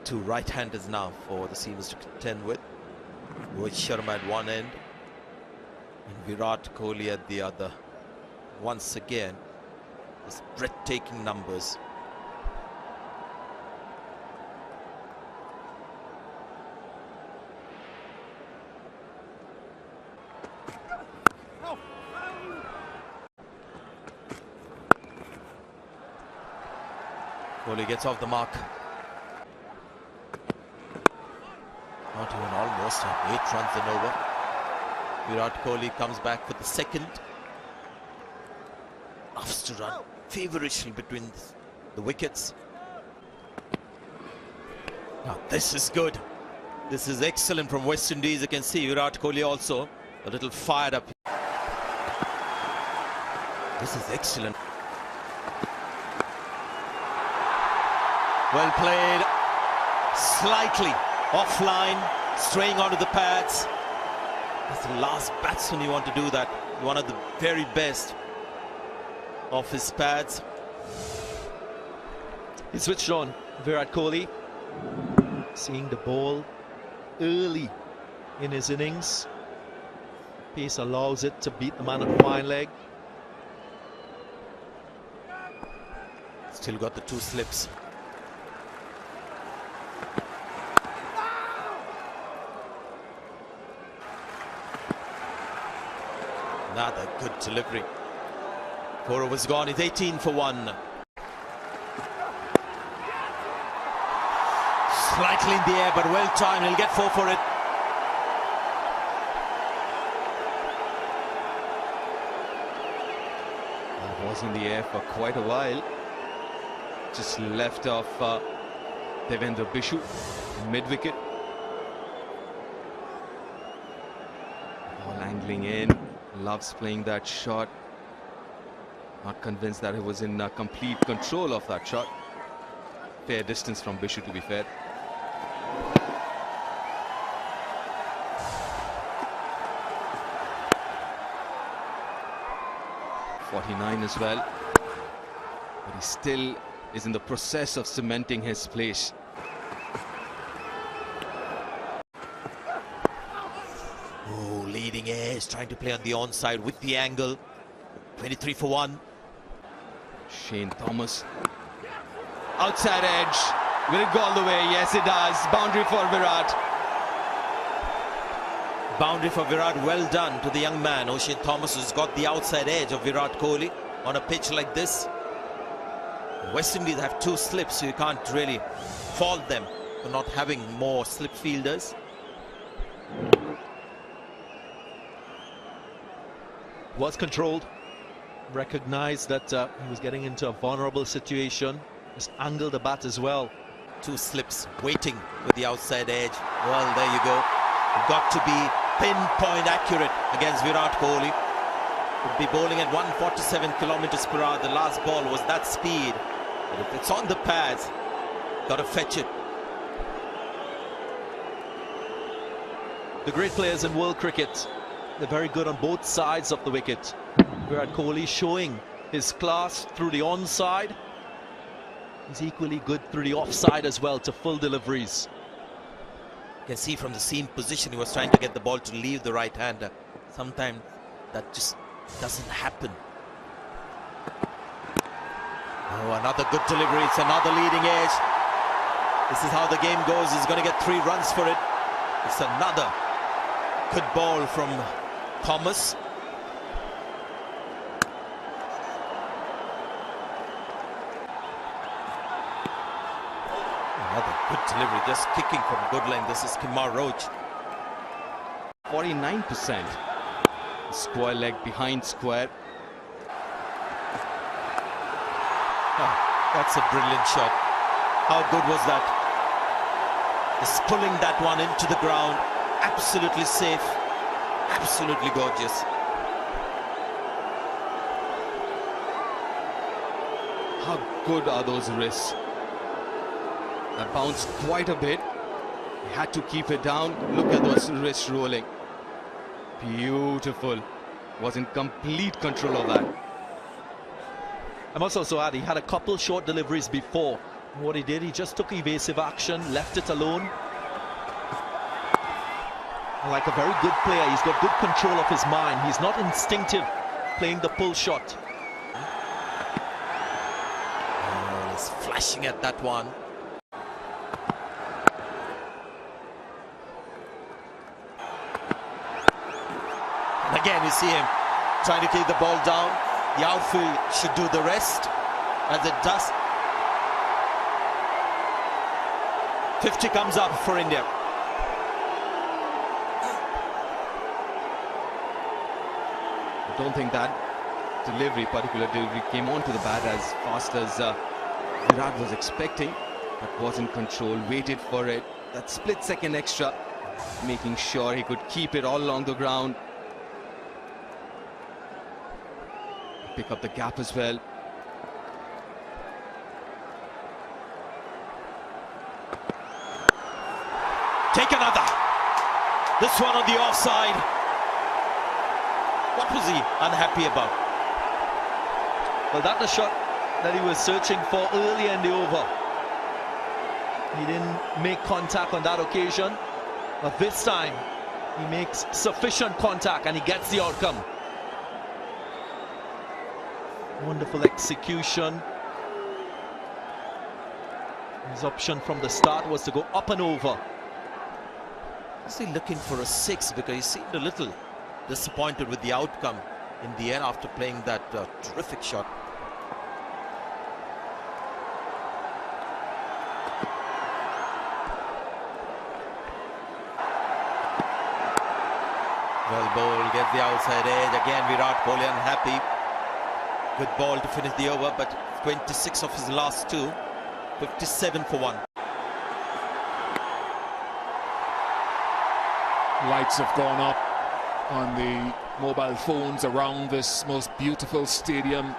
Two right-handers now for the seamers to contend with. Rohit Sharma at one end and Virat Kohli at the other. Once again, this breathtaking numbers. Kohli gets off the mark. Not even almost. 8 runs and over. Virat Kohli comes back for the second. Loves to run feverishly between the wickets. Now this is good. This is excellent from West Indies. You can see Virat Kohli also a little fired up. This is excellent. Well played. Slightly offline, straying onto the pads. That's the last batsman you want to do that. One of the very best of his pads. He switched on, Virat Kohli, seeing the ball early in his innings. Pace allows it to beat the man at fine leg. Still got the 2 slips. Another good delivery. 4 overs gone. It's 18 for 1. Slightly in the air, but well timed. He'll get 4 for it. That was in the air for quite a while. Just left off Devendra Bishu, mid-wicket. Ball angling in. Loves playing that shot. Not convinced that he was in complete control of that shot. Fair distance from Bishu, to be fair. .49 as well. But he still is in the process of cementing his place. Oh, leading edge, trying to play on the onside with the angle. 23 for 1. Oshane Thomas. Outside edge. Will it go all the way? Yes, it does. Boundary for Virat. Boundary for Virat. Well done to the young man. Oshane Thomas has got the outside edge of Virat Kohli on a pitch like this. West Indies have 2 slips, so you can't really fault them for not having more slip fielders. Was controlled. Recognized that he was getting into a vulnerable situation. Just angled the bat as well. 2 slips waiting with the outside edge. Well, there you go. You've got to be pinpoint accurate against Virat Kohli. Would be bowling at 147 kilometers per hour. The last ball was that speed. But if it's on the pads, got to fetch it. The great players in world cricket, they're very good on both sides of the wicket. Virat Kohli showing his class through the onside. He's equally good through the offside as well to full deliveries. You can see from the seam position he was trying to get the ball to leave the right-hander. Sometimes that just doesn't happen. Oh, another good delivery. It's another leading edge. This is how the game goes. He's going to get 3 runs for it. It's another good ball from Thomas. Another good delivery, just kicking from good length. This is Kumar Roach. 49%. Square leg behind square. Oh, that's a brilliant shot. How good was that? Just pulling that one into the ground. Absolutely safe. Absolutely gorgeous. How good are those wrists? That bounced quite a bit. He had to keep it down. Look at those wrists rolling. Beautiful. Was in complete control of that. I must also add, he had a couple short deliveries before What he did, he just took evasive action, left it alone. Like a very good player, he's got good control of his mind. He's not instinctive playing the pull shot. Oh, he's flashing at that one. And again, you see him trying to keep the ball down. The outfield should do the rest, as it does. 50 comes up for India. I don't think that particular delivery came onto the bat as fast as Virat was expecting, but was in control, waited for it. That split second extra, making sure he could keep it all along the ground. Pick up the gap as well. Take another. This one on the offside. What was he unhappy about? Well, that's the shot that he was searching for earlier in the over. He didn't make contact on that occasion, but this time he makes sufficient contact and he gets the outcome. Wonderful execution. His option from the start was to go up and over. Is he looking for a 6? Because he seemed a little disappointed with the outcome in the end after playing that terrific shot. Well bowled, gets the outside edge. Again, Virat Kohli unhappy. Good ball to finish the over, but 26 of his last 2, 57 for 1. Lights have gone up on the mobile phones around this most beautiful stadium.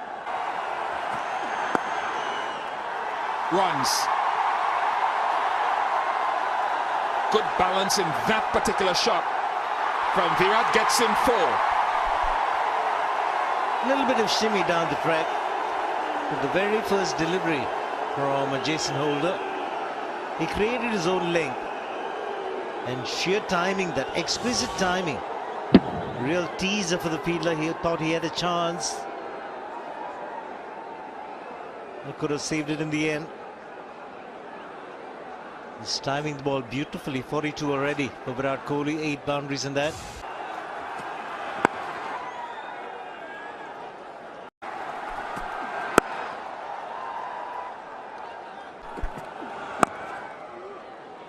Runs. Good balance in that particular shot from Virat, gets in 4. A little bit of shimmy down the track, but the very first delivery from Jason Holder, he created his own length and sheer timing, that exquisite timing. Real teaser for the fielder. He thought he had a chance. He could have saved it in the end. He's timing the ball beautifully. 42 already for Virat Kohli, 8 boundaries in that.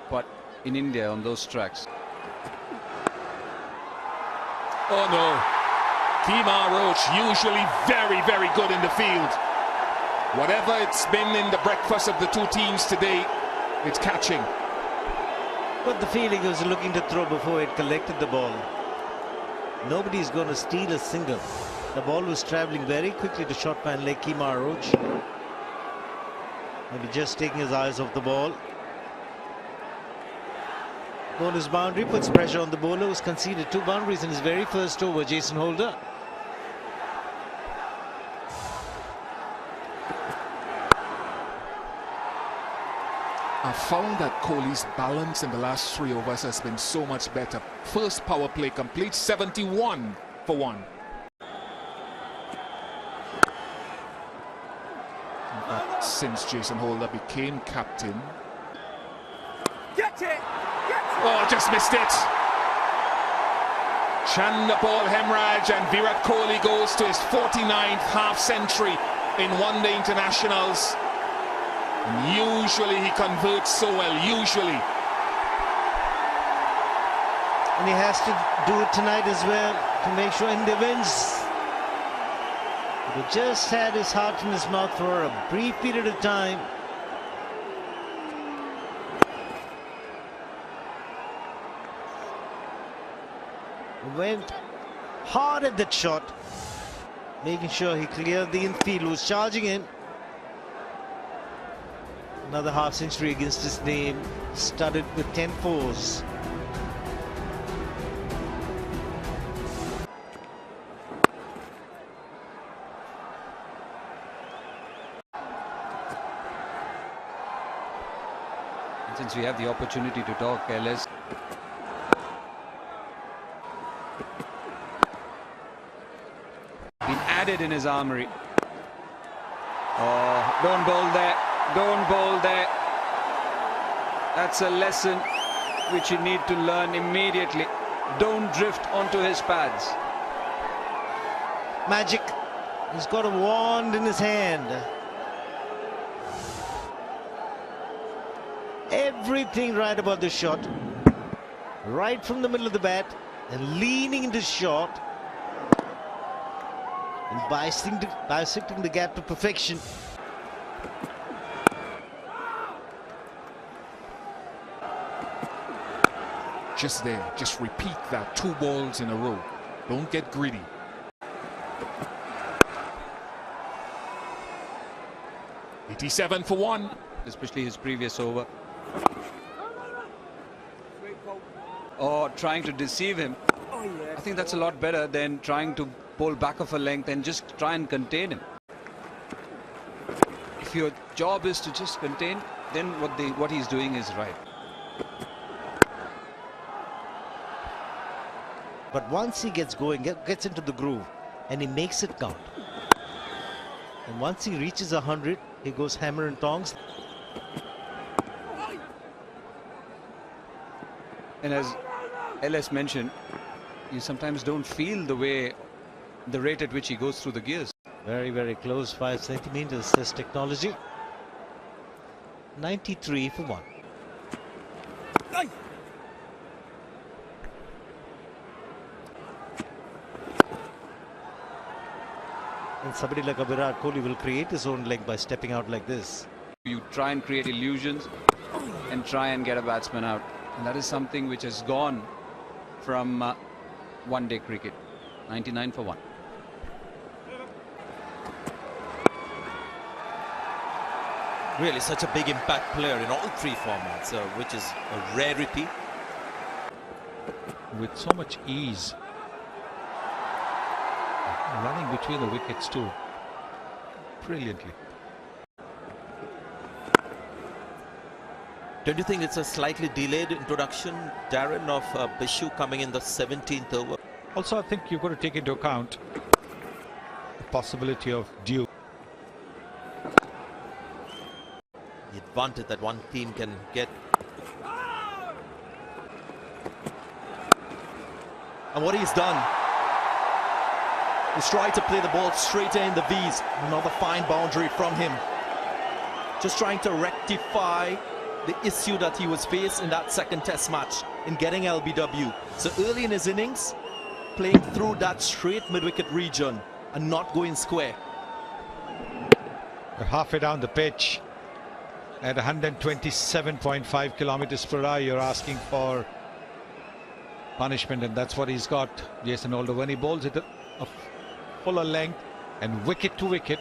But in India, on those tracks, Oh no, Shikhar Dhawan usually very, very good in the field. Whatever it's been in the breakfast of the two teams today, it's catching. But the feeling he was looking to throw before it collected the ball. Nobody's going to steal a single. The ball was travelling very quickly to short man leg Shikhar Dhawan. Maybe just taking his eyes off the ball. Bowler's boundary puts pressure on the bowler, who's conceded 2 boundaries in his very first over, Jason Holder. I found that Kohli's balance in the last 3 overs has been so much better. First power play complete, 71 for 1. In fact, since Jason Holder became captain, oh, just missed it. Chandrapaul Hemraj and Virat Kohli goes to his 49th half-century in one-day internationals. And usually he converts so well, usually. And he has to do it tonight as well to make sure India wins. He just had his heart in his mouth for a brief period of time. Went hard at that shot, making sure he cleared the infield, was charging in. Another half century against his name, studded with 10 fours. Since we have the opportunity to talk, let's been added in his armory. Oh, don't bowl there. Don't bowl there. That's a lesson which you need to learn immediately. Don't drift onto his pads. Magic. He's got a wand in his hand. Everything right about the shot. Right from the middle of the bat and leaning into shot. And bisecting the gap to perfection. Just there, just repeat that. 2 balls in a row. Don't get greedy. $87 for 1. Especially his previous over. Or trying to deceive him. I think that's a lot better than trying to bowl back of a length and just try and contain him. If your job is to just contain, then what he's doing is right. But once he gets going, gets into the groove, and he makes it count. And once he reaches 100, he goes hammer and tongs. And as LS mentioned, you sometimes don't feel the rate at which he goes through the gears. Very, very close, 5 centimeters, this technology. 93 for 1. And somebody like a Virat Kohli will create his own leg by stepping out like this. You try and create illusions and try and get a batsman out. And that is something which has gone from one-day cricket. 99 for 1. Really such a big impact player in all 3 formats, which is a rarity. With so much ease. Running between the wickets too. Brilliantly. Don't you think it's a slightly delayed introduction, Darren, of Bishu coming in the 17th over? Also, I think you've got to take into account the possibility of due. The advantage that one team can get. And what he's done is try to play the ball straight in the V's. Another fine boundary from him. Just trying to rectify the issue that he was faced in that second test match in getting LBW. So early in his innings, playing through that straight mid-wicket region and not going square. We're halfway down the pitch at 127.5 kilometers per hour. You're asking for punishment, and that's what he's got. Jason Holder, when he bowls it a fuller length and wicket to wicket,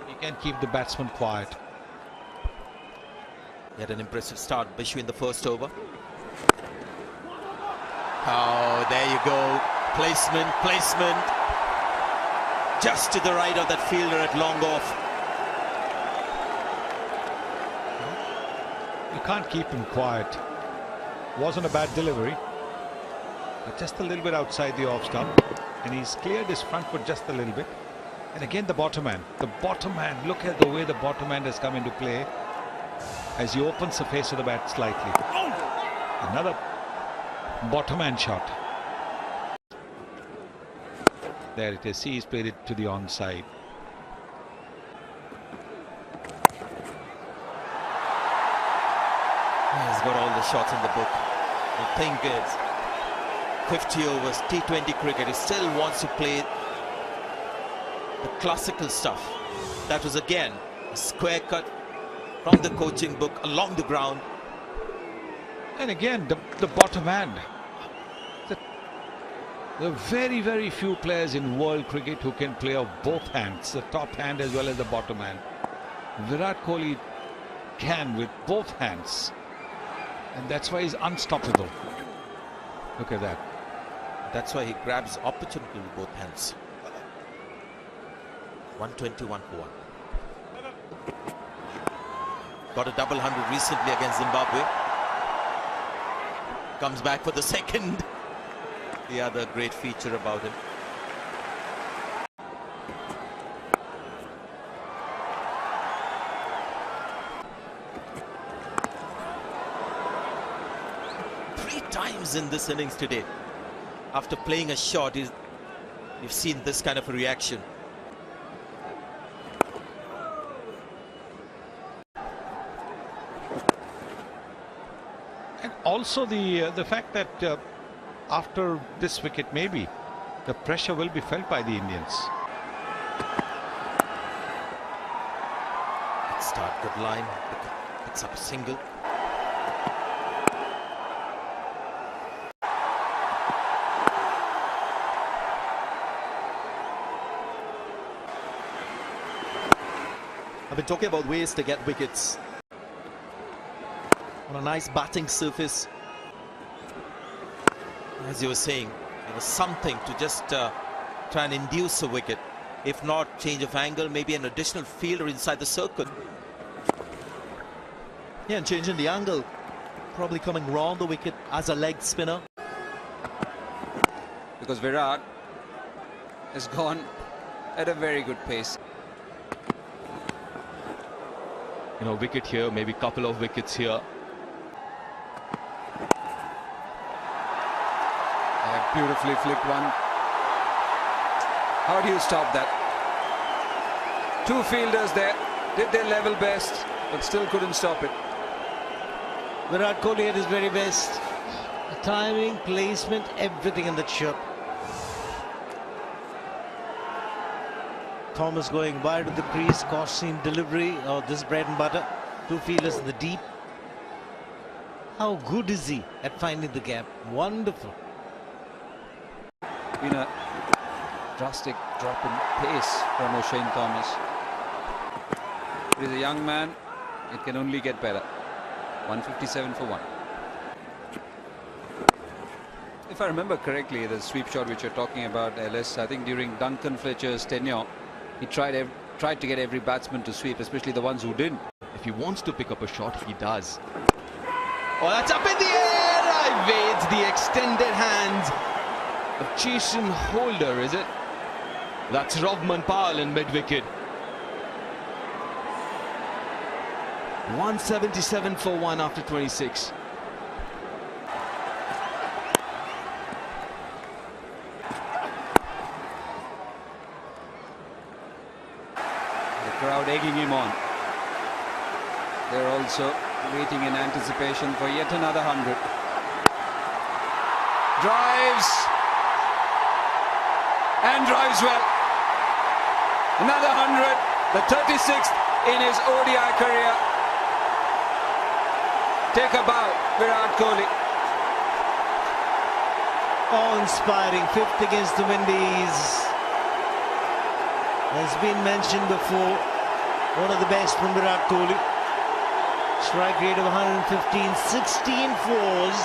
he can keep the batsman quiet. He had an impressive start, Bishu, in the first over. Oh, there you go. Placement. Just to the right of that fielder at long off. You can't keep him quiet. Wasn't a bad delivery, but just a little bit outside the off stump, and he's cleared his front foot just a little bit. And again, the bottom hand. Look at the way the bottom hand has come into play as he opens the face of the bat slightly. Another bottom hand shot. There it is. See, he's played it to the onside. He's got all the shots in the book. The thing is, 50 overs, T20 cricket, he still wants to play the classical stuff. That was again a square cut from the coaching book along the ground. And again, the bottom hand. There are very, very few players in world cricket who can play off both hands, the top hand as well as the bottom hand. Virat Kohli can with both hands, and that's why he's unstoppable. Look at that. That's why he grabs opportunity with both hands. 121 for 1. Got a double 100 recently against Zimbabwe. Comes back for the second. The other great feature about him. Three times in this innings today, after playing a shot, you've seen this kind of a reaction. And also the fact that after this wicket, maybe the pressure will be felt by the Indians. Good start, good line. Picks up a single. I've been talking about ways to get wickets. On a nice batting surface. As you were saying, there was something to just try and induce a wicket. If not, change of angle, maybe an additional fielder inside the circle. Yeah, and changing the angle. Probably coming round the wicket as a leg spinner. Because Virat has gone at a very good pace. You know, wicket here, maybe couple of wickets here. Beautifully flicked one. How do you stop that? Two fielders there, did their level best, but still couldn't stop it. Virat Kohli at his very best. The timing, placement, everything in that shot. Thomas going wide of the crease, costing delivery. Oh, this bread and butter. Two fielders in the deep. How good is he at finding the gap? Wonderful. Been a drastic drop in pace from Oshane Thomas. He's a young man, it can only get better. 157 for 1. If I remember correctly, the sweep shot which you're talking about, LS, I think during Duncan Fletcher's tenure, he tried to get every batsman to sweep, especially the ones who didn't. If he wants to pick up a shot, he does. Oh, that's up in the air! Evades the extended hands of Jason Holder, is it? That's Rovman Pal in mid-wicket. 177 for 1 after 26. The crowd egging him on. They're also waiting in anticipation for yet another 100. Drives. And drives well. Another 100. The 36th in his ODI career. Take a bow, Virat Kohli. Awe-inspiring, 5th against the Windies. Has been mentioned before, one of the best from Virat Kohli. Strike rate of 115, 16 fours,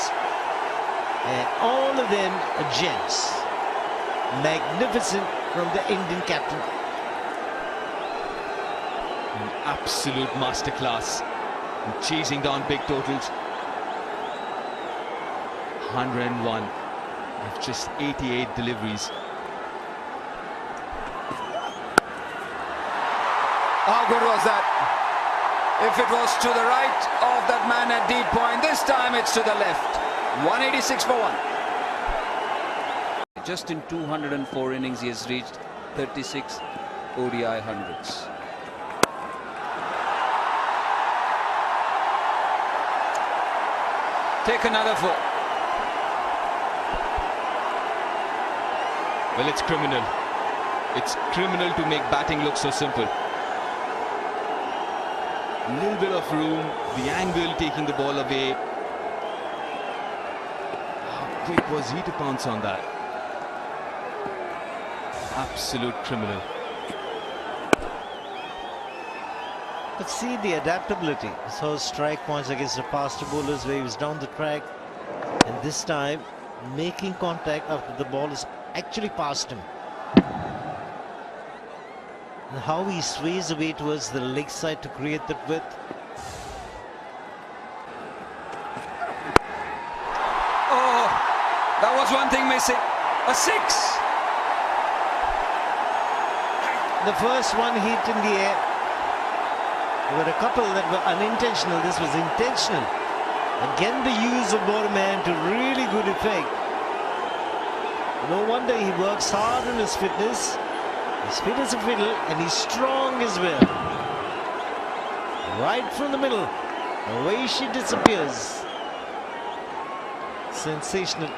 and all of them are gems. Magnificent from the Indian captain. An absolute masterclass in chasing down big totals. 101 of just 88 deliveries. How good was that? If it was to the right of that man at deep point, this time it's to the left. 186 for 1. Just in 204 innings, he has reached 36 ODI hundreds. Take another 4. Well, it's criminal. It's criminal to make batting look so simple. A little bit of room, the angle taking the ball away. How quick was he to pounce on that? Absolute criminal. But see the adaptability. So strike points against the faster bowlers where he was down the track, and this time making contact after the ball is actually past him. And how he sways away towards the leg side to create that width. was one thing missing. A 6. The first one hit in the air. There were a couple that were unintentional. This was intentional. Again, the use of Borman to really good effect. No wonder he works hard on his fitness. He's fit as a fiddle and he's strong as well. Right from the middle. Away she disappears. Sensational.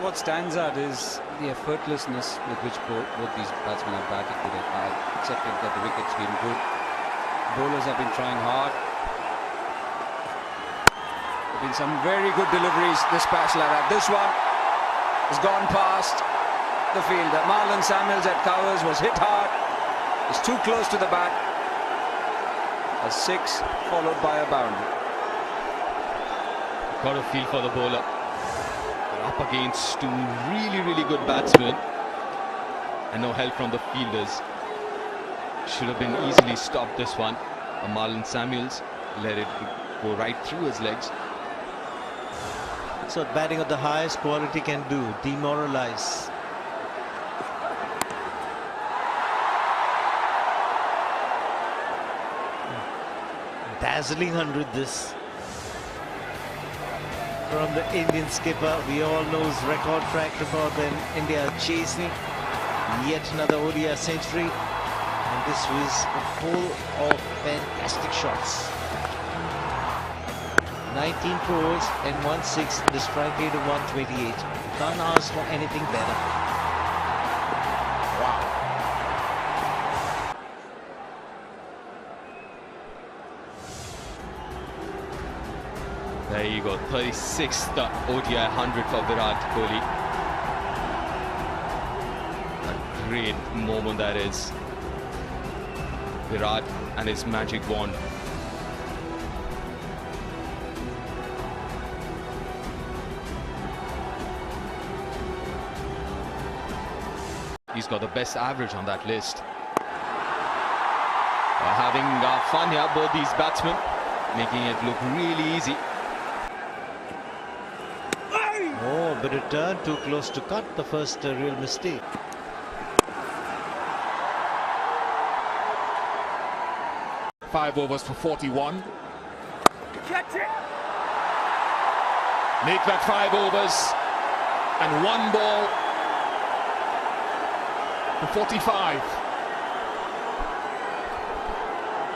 What stands out is the effortlessness with which both these batsmen have batted today. I accepted that the wicket's been good. Bowlers have been trying hard. There have been some very good deliveries this patch like that. This one has gone past the field. That Marlon Samuels at covers was hit hard. It's too close to the bat. A 6 followed by a boundary. Got a feel for the bowler. They're up against two really good batsmen and no help from the fielders. Should have been easily stopped, this one. Marlon Samuels let it go right through his legs. That's what batting of the highest quality can do, demoralize. Dazzling 100 this. From the Indian skipper, we all know his record track record when India chasing yet another ODI century, and this was full of fantastic shots. 19 fours and 1/6, the strike rate of 128. Can't ask for anything better. Wow. There you go, 36th ODI 100 for Virat Kohli. A great moment that is. Virat and his magic wand. He's got the best average on that list. Having fun here, both these batsmen, making it look really easy. Oh, but a turn too close to cut, the first real mistake. Five overs for 41. Make that 5 overs and 1 ball for 45.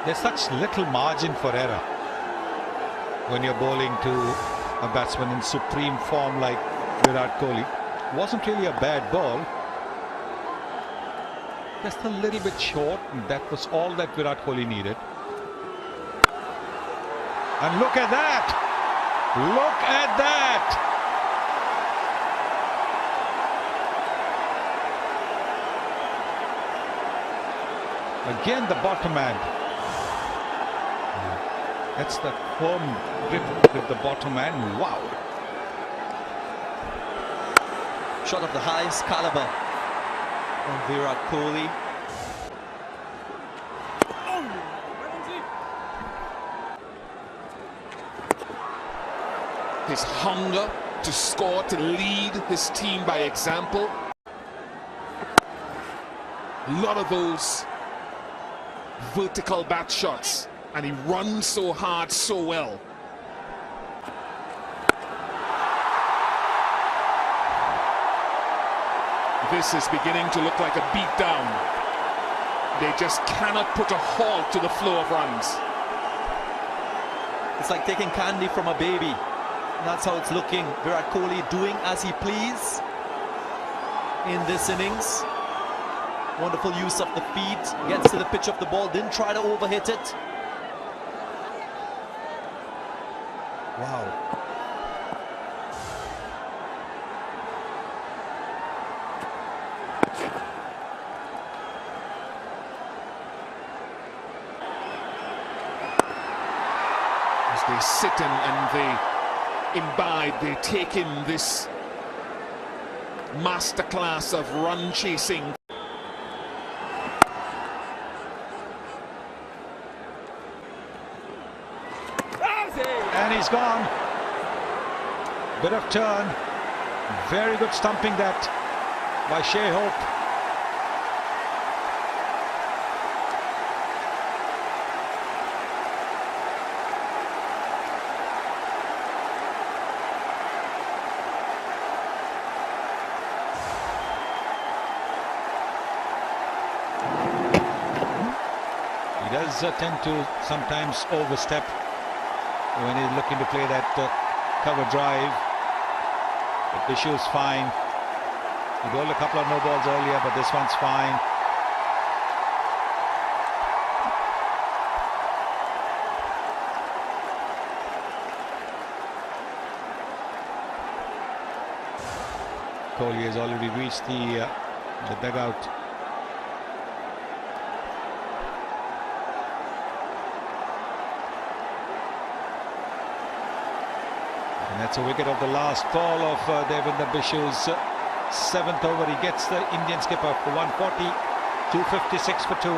There's such little margin for error when you're bowling to a batsman in supreme form like Virat Kohli. Wasn't really a bad ball. Just a little bit short, and that was all that Virat Kohli needed. And look at that! Look at that! Again, the bottom hand. That's the firm grip with the bottom hand. Wow. Shot of the highest caliber from Virat Kohli. His hunger to score, to lead his team by example. A lot of those vertical bat shots, and he runs so hard, so well. This is beginning to look like a beatdown. They just cannot put a halt to the flow of runs. It's like taking candy from a baby. That's how it's looking. Virat Kohli doing as he please in this innings. Wonderful use of the feet. Gets to the pitch of the ball. Didn't try to overhit it. Wow. As they sit and they imbibe, they take in this masterclass of run chasing. And he's gone. Bit of turn. Very good stumping that by Shea Hope. He does tend to sometimes overstep when he's looking to play that cover drive. But the issue is fine. He bowled a couple of no balls earlier, but this one's fine. Kohli has already reached the dugout. And that's a wicket of the last ball of Devendra Bishu's 7th over. He gets the Indian skipper for 140, 256 for 2.